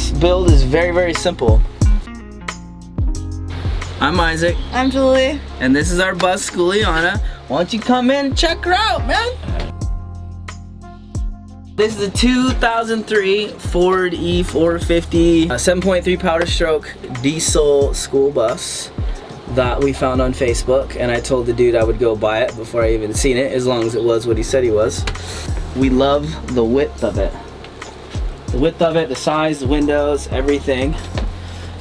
This build is very, very simple. I'm Isaac. I'm Julie. And this is our bus, Skooliana. Why don't you come in and check her out, man? This is a 2003 Ford E450 7.3 powder stroke diesel school bus that we found on Facebook, and I told the dude I would go buy it before I even seen it, as long as it was what he said he was. We love the width of it. The width of it, the size, the windows, everything.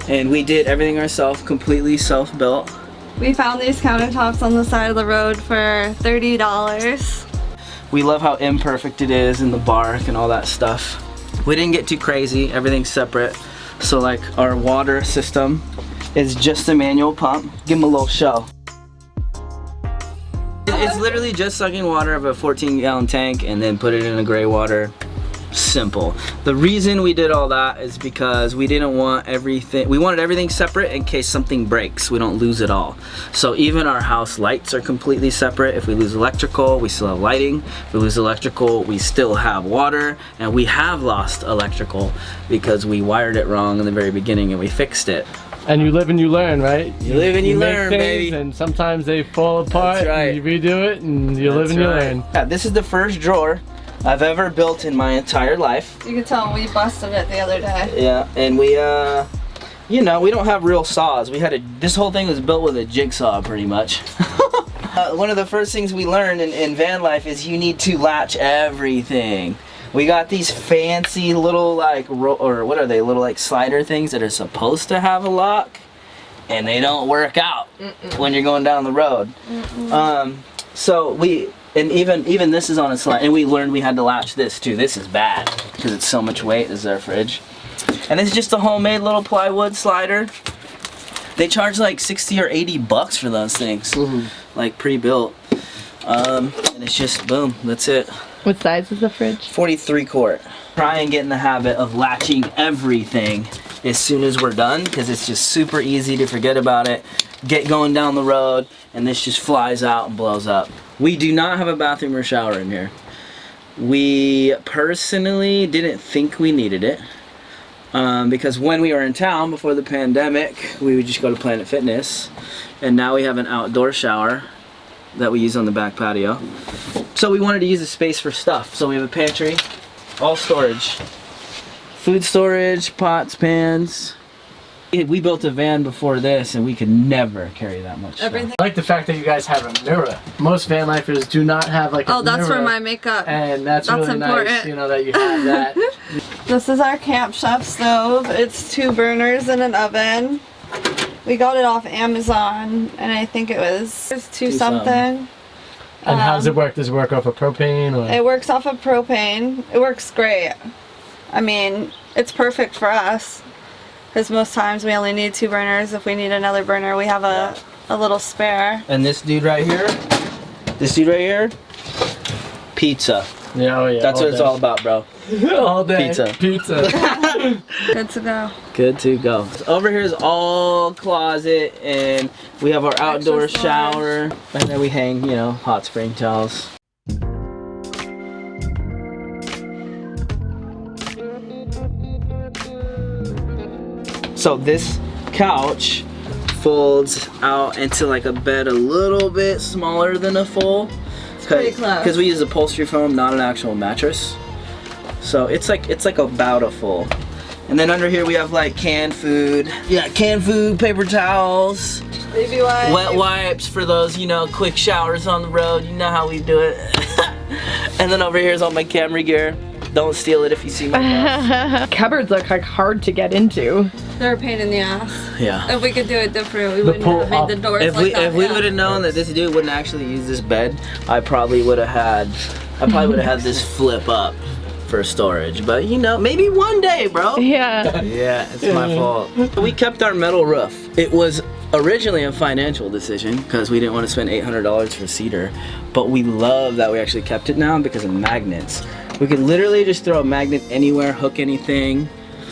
And we did everything ourselves, completely self-built. We found these countertops on the side of the road for $30. We love how imperfect it is in the bark and all that stuff. We didn't get too crazy, everything's separate. So like our water system is just a manual pump. Give them a little show. It's literally just sucking water of a 14-gallon tank and then put it in a gray water. Simple. The reason we did all that is because we didn't want everything, we wanted everything separate in case something breaks, we don't lose it all. So even our house lights are completely separate. If we lose electrical, we still have lighting. If we lose electrical, we still have water. And we have lost electrical because we wired it wrong in the very beginning and we fixed it. And you live and you learn, right? You live and you learn, baby. And sometimes they fall apart. That's right. And you redo it and you live and you learn. Yeah, this is the first drawer I've ever built in my entire life. You can tell we busted it the other day. Yeah, and we, you know, we don't have real saws. We had this whole thing was built with a jigsaw pretty much. One of the first things we learned in van life is you need to latch everything. We got these fancy little like, or what are they, little like slider things that are supposed to have a lock, and they don't work out when you're going down the road. So we, and even this is on a slide, and we learned we had to latch this too. This is bad because it's so much weight. This is our fridge. And it's just a homemade little plywood slider. They charge like 60 or 80 bucks for those things, like pre-built. And it's just, boom, that's it. What size is the fridge? 43 quart. Try and get in the habit of latching everything as soon as we're done, because it's just super easy to forget about it, get going down the road, and this just flies out and blows up. We do not have a bathroom or shower in here. We personally didn't think we needed it, because when we were in town before the pandemic, we would just go to Planet Fitness, and now we have an outdoor shower that we use on the back patio. So we wanted to use the space for stuff. So we have a pantry, all storage. Food storage, pots, pans. We built a van before this and we could never carry that much stuff. I like the fact that you guys have a mirror. Most van lifers do not have like a mirror. Oh, that's for my makeup. And that's really important. Nice, you know, that you have that. This is our Camp Chef stove. It's 2 burners and an oven. We got it off Amazon, and I think it was two something. And how does it work? Does it work off of propane? Or? It works off of propane. It works great. I mean, it's perfect for us, because most times we only need 2 burners. If we need another burner, we have a little spare. And this dude right here, pizza. Yeah, oh yeah. That's what it's all about, bro. All day. Pizza. Good to go. Good to go. So over here is all closet, and we have our outdoor shower, and then we hang, you know, hot spring towels. So this couch folds out into like a bed a little bit smaller than a full. Pretty close. Because we use upholstery foam, not an actual mattress. So it's like about a full. And then under here we have like canned food. Yeah, canned food, paper towels, Baby wipes. wet wipes for those, you know, quick showers on the road. You know how we do it. And then over here is all my camera gear. Don't steal it if you see my Cupboards look like hard to get into. They're a pain in the ass. Yeah. If we could do it different, we wouldn't have made the doors like that. If we would have known that this dude wouldn't actually use this bed, I probably would have had this flip up for storage. But you know, maybe one day, bro. Yeah. Yeah, it's my fault. We kept our metal roof. It was originally a financial decision because we didn't want to spend $800 for cedar, but we love that we actually kept it now because of magnets. We can literally just throw a magnet anywhere, hook anything.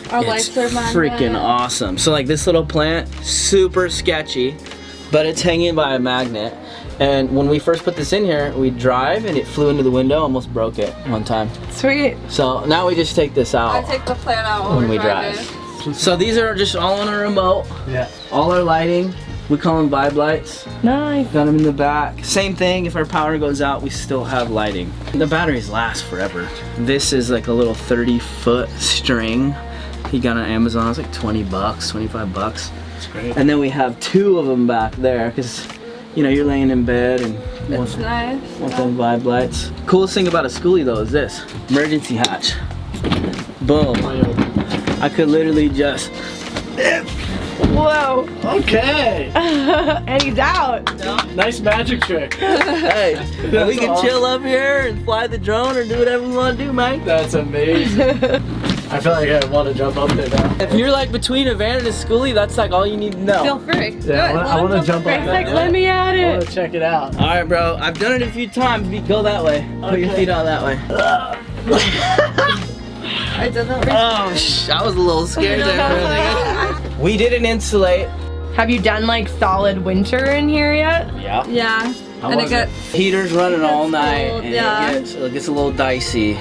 Our lights are freaking awesome. So like this little plant, super sketchy, but it's hanging by a magnet. And when we first put this in here, we drive and it flew into the window, almost broke it one time. Sweet. So now we just take this out. I take the plant out when we drive. So these are just all on a remote. Yeah. All our lighting, we call them vibe lights. Nice. Got them in the back. Same thing, if our power goes out, we still have lighting. The batteries last forever. This is like a little 30-foot string. He got on Amazon, it's like 20 bucks, 25 bucks. That's great. And then we have 2 of them back there, because you know, you're laying in bed and It's nice. want them vibe lights. Coolest thing about a schoolie though is this, emergency hatch. Boom. I could literally just, Whoa. Okay. And he's out. Nice magic trick. hey, we can awesome. chill up here and fly the drone or do whatever we want to do, man. That's amazing. I feel like I want to jump up there now. If you're like between a van and a schoolie, that's like all you need to know. Feel free. Yeah, I want to jump up He's there. like, let me at I want it. to check it out. All right, bro. I've done it a few times. Go that way. Put your Okay. feet out that way. I did that. Oh, I was a little scared there. We didn't insulate. Have you done like solid winter in here yet? Yeah. Yeah. And it got Heater's running all night, cold, and yeah. it gets a little dicey.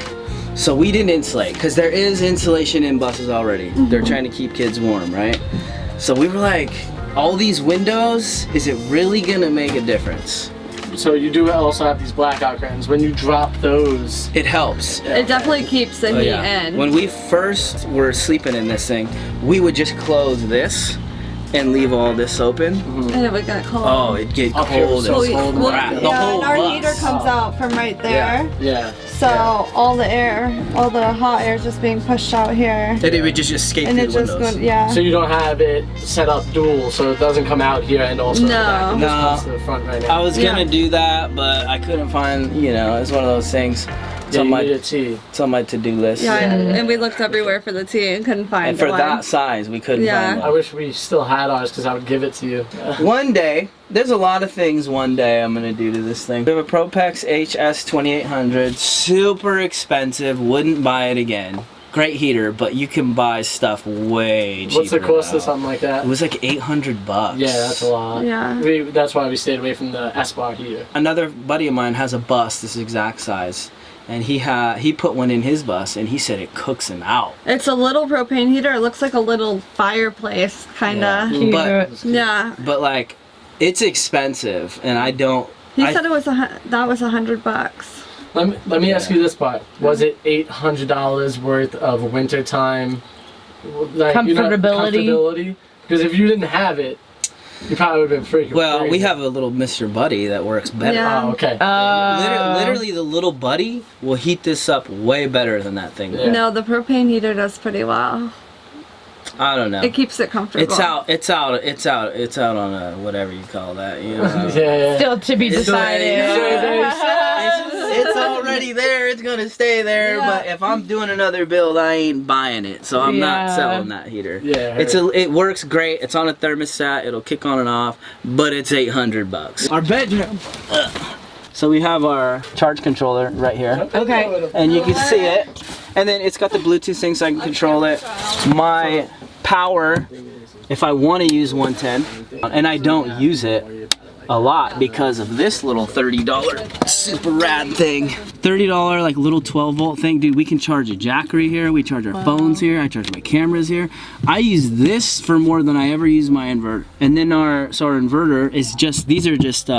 So we didn't insulate because there is insulation in buses already. They're trying to keep kids warm, right? So we were like, all these windows, is it really gonna make a difference? So you do also have these blackout curtains. When you drop those, It helps. It definitely keeps the Oh, heat yeah. in. When we first were sleeping in this thing, we would just close this and leave all this open. and it would get cold. Oh, it'd get Up here, cold so and cold. cold. The yeah, whole and our bus. heater comes out from right there. yeah. So all the air, all the hot air is just being pushed out here. And it would just escape And through it the just windows. goes, yeah. So you don't have it set up dual, so it doesn't come out here and also in the back. It just No. comes to the front right I now. was gonna do that, but I couldn't find, you know, it's one of those things. It's Yeah, on you need my, a T. it's on my to-do list. Yeah, and we looked everywhere for the tea and couldn't find And for one. that size, we couldn't Yeah. find I one. wish we still had ours because I would give it to you. One day, there's a lot of things one day I'm gonna do to this thing. We have a Propex HS 2800, super expensive, wouldn't buy it again. Great heater, but you can buy stuff way cheaper. What's the cost now. of something like that? It was like 800 bucks. Yeah, that's a lot. Yeah. That's why we stayed away from the S-Bar heater. Another buddy of mine has a bus this exact size, and he put one in his bus, and he said it cooks him out. It's a little propane heater. It looks like a little fireplace, kinda. Yeah. But Yeah. but like, it's expensive, and I don't. He I- said it was that was $100. Let me ask you this part. Was it $800 worth of wintertime comfortability? Because if you didn't have it, you probably would have been freaking Well, crazy. we have a little Mr. Buddy that works better. Yeah. Oh, okay. Literally, the little buddy will heat this up way better than that thing. Yeah. No, the propane heater does pretty well. I don't know. It keeps it comfortable. It's out on a whatever you call that. You know. yeah. Still to be It's decided. It's already there. It's gonna stay there. Yeah. But if I'm doing another build, I ain't buying it. So I'm not Yeah. selling that heater. Yeah, It works great. It's on a thermostat. It'll kick on and off. But it's 800 bucks. Our bedroom. So we have our charge controller right here, Okay. and you can see it. And then it's got the Bluetooth thing, so I can control it. My power, if I want to use 110, and I don't use it a lot because of this little $30 super rad thing. $30 like little 12 volt thing. Dude, we can charge a jackery here. We charge our phones here. I charge my cameras here. I use this for more than I ever use my inverter. And then our inverter is just, these are just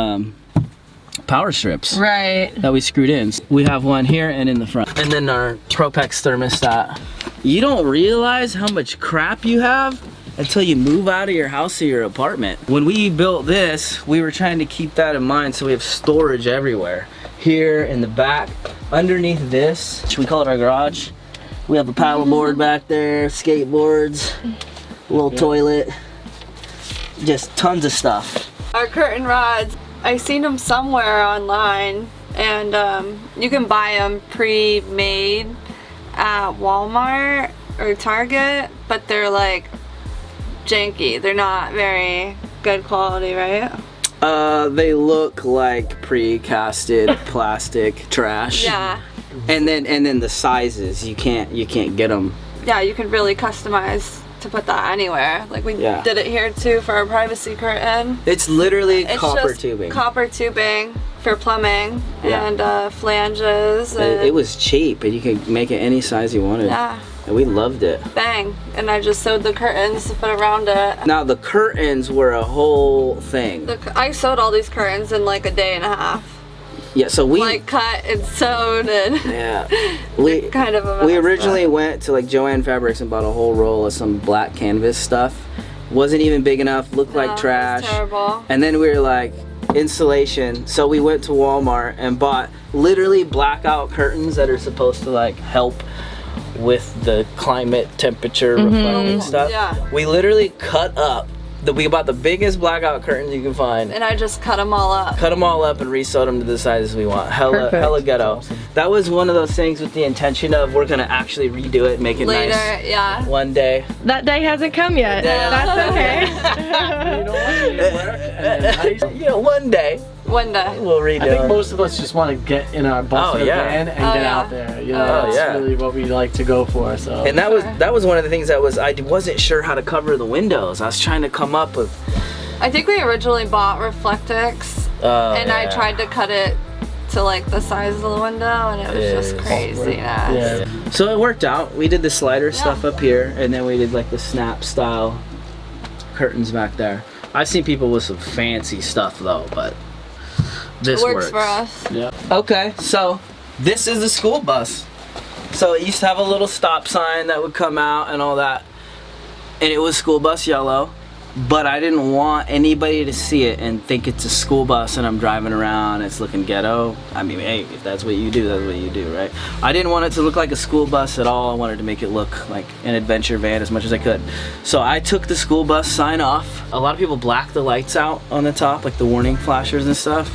power strips Right. that we screwed in. We have one here and in the front. And then our Propex thermostat. You don't realize how much crap you have until you move out of your house or your apartment. When we built this, we were trying to keep that in mind, so we have storage everywhere. Here, in the back, underneath this, we call it our garage. We have a paddleboard back there, skateboards, a little toilet, just tons of stuff. Our curtain rods, I seen them somewhere online, and you can buy them pre-made at Walmart or Target, but they're like janky. They're not very good quality, right? They look like pre-casted plastic trash. Yeah. And then the sizes, you can't get them. Yeah, you can really customize to put that anywhere. Like we Yeah. did it here too for our privacy curtain. It's literally It's copper just tubing. copper tubing for plumbing Yeah. and flanges. And It was cheap, and you could make it any size you wanted. yeah. and we loved it. Bang. And I just sewed the curtains to put around it. Now the curtains were a whole thing. I sewed all these curtains in like a day and a half. Yeah, so we Like cut and sewed and yeah, we kind of a mess, we originally went to like Joann Fabrics and bought a whole roll of some black canvas stuff. Wasn't even big enough, looked No, like trash. It was terrible. And then we were like, insulation. So we went to Walmart and bought literally blackout curtains that are supposed to like help with the climate temperature reflecting stuff. Yeah. We literally cut up. We bought the biggest blackout curtains you can find. And I just cut them all up. Cut them all up and resewed them to the sizes we want. Hella ghetto. Awesome. That was one of those things with the intention of we're gonna actually redo it, make it Later, nice. yeah. One day. That day hasn't come yet. Yeah. That's okay. You know what? You work and then nice. You know, one day One day. we'll redo I think it. most of us just want to get in our bus Oh, or yeah. van and Oh, get yeah. out there. You Oh, know, that's yeah. really what we like to go for. So. And that was one of the things that was I wasn't sure how to cover the windows. I was trying to come up with. I think we originally bought Reflectix and I tried to cut it to like the size of the window and it was just crazy. Yeah. So it worked out. We did the slider stuff up here, and then we did like the snap style curtains back there. I've seen people with some fancy stuff though, but this It works for us. Yeah. Okay, so this is the school bus. So it used to have a little stop sign that would come out and all that, and it was school bus yellow. But I didn't want anybody to see it and think it's a school bus and I'm driving around, it's looking ghetto. I mean, hey, if that's what you do, that's what you do, right? I didn't want it to look like a school bus at all. I wanted to make it look like an adventure van as much as I could. So I took the school bus sign off. A lot of people black the lights out on the top, like the warning flashers and stuff.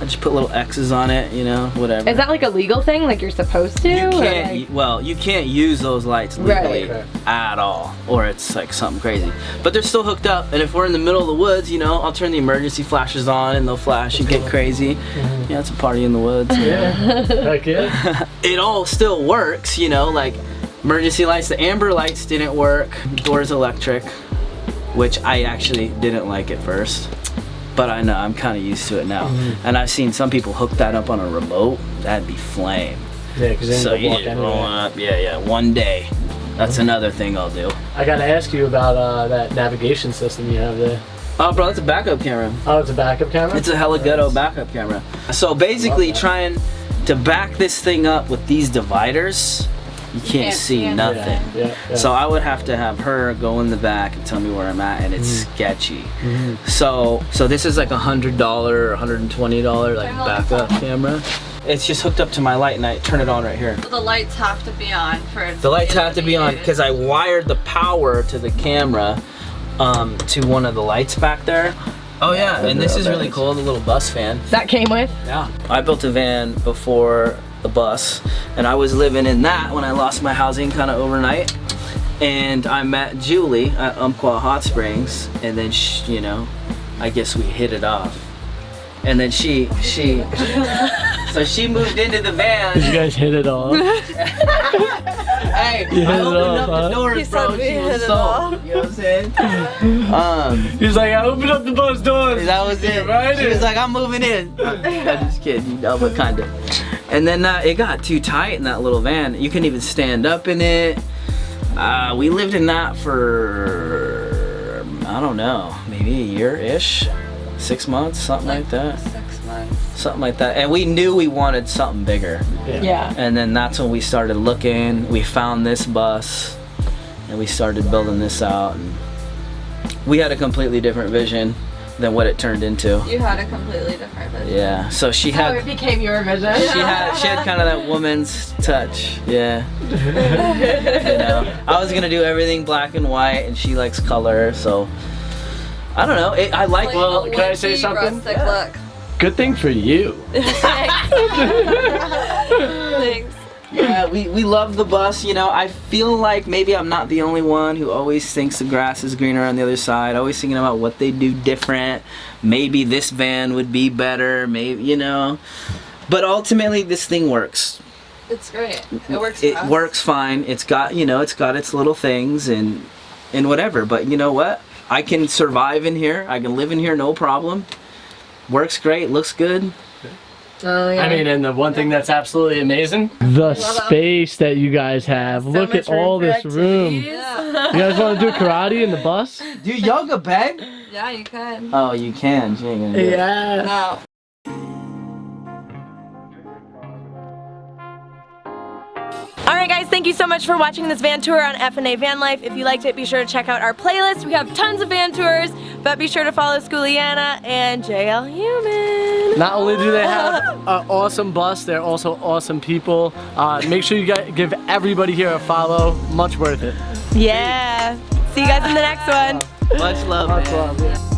I just put little X's on it, you know, whatever. Is that like a legal thing? Like you're supposed to? You or can't, like- well, you can't use those lights legally Right. at all, or it's like something crazy. But they're still hooked up, and if we're in the middle of the woods, you know, I'll turn the emergency flashes on and they'll flash and get crazy. Yeah, it's a party in the woods. Yeah. Heck yeah. It all still works, you know, like emergency lights. The amber lights didn't work. Doors electric, which I actually didn't like at first. But I know, I'm kind of used to it now. And I've seen some people hook that up on a remote. That'd be flame. Yeah, because then So you you walk just anywhere. roll up, yeah, one day. That's another thing I'll do. I gotta ask you about that navigation system you have there. Oh, bro, that's a backup camera. Oh, it's a backup camera? It's a hella ghetto backup camera. So basically, Love that. trying to back this thing up with these dividers, you can't see see nothing. Yeah, yeah. So I would have to have her go in the back and tell me where I'm at, and it's sketchy. So this is like $100 or $120 like backup camera. It's just hooked up to my light, and I turn it on right here. The lights have to be on for it. The lights have to be on because I wired the power to the camera to one of the lights back there. Oh yeah, and this is really cool, the little bus van. That came with? Yeah. I built a van before the bus, and I was living in that when I lost my housing kind of overnight. And I met Julie at Umpqua Hot Springs, and then you know, I guess we hit it off. And then she so she moved into the van. You guys hit it off. Hey, You I hit it opened off, up the huh? doors, He bro. said we She hit was it sold. off. You know what I'm saying? He's like, I opened up the bus doors. That was it. Right She in. was like, I'm moving in. I'm just kidding, you know, but kind of. And then it got too tight in that little van. You couldn't even stand up in it. We lived in that for, I don't know, maybe a year-ish, 6 months, something like that. 6 months. Something like that. And we knew we wanted something bigger. Yeah. And then that's when we started looking. We found this bus, and we started building this out. And we had a completely different vision than what it turned into. You had a completely different vision. Yeah. So she So had it became your vision. she had kind of that woman's touch. Yeah. You know, I was gonna do everything black and white, and she likes color. So I don't know. I like. Well, a can I say witchy, something? Rustic look. Good thing for you. Thanks. Yeah, we love the bus. You know, I feel like maybe I'm not the only one who always thinks the grass is greener on the other side. Always thinking about what they do different. Maybe this van would be better. Maybe, you know. But ultimately, this thing works. It's great. It works. It for us. works fine. It's got, you know, it's got its little things and whatever. But you know what? I can survive in here. I can live in here, no problem. Works great. Looks good. Oh yeah. I mean, and the one thing that's absolutely amazing, the space that you guys have. Look at all this room. You guys want to do karate in the bus? Do yoga, babe? Yeah, you can. Oh, you can. She ain't gonna do it. Yeah. No. Alright guys, thank you so much for watching this van tour on FnA Van Life. If you liked it, be sure to check out our playlist. We have tons of van tours, but be sure to follow Skooliana and JL Human. Not only do they have an awesome bus, they're also awesome people. Make sure you guys give everybody here a follow. Much worth it. Yeah. See you guys in the next one. Much love, man. Much love, yeah.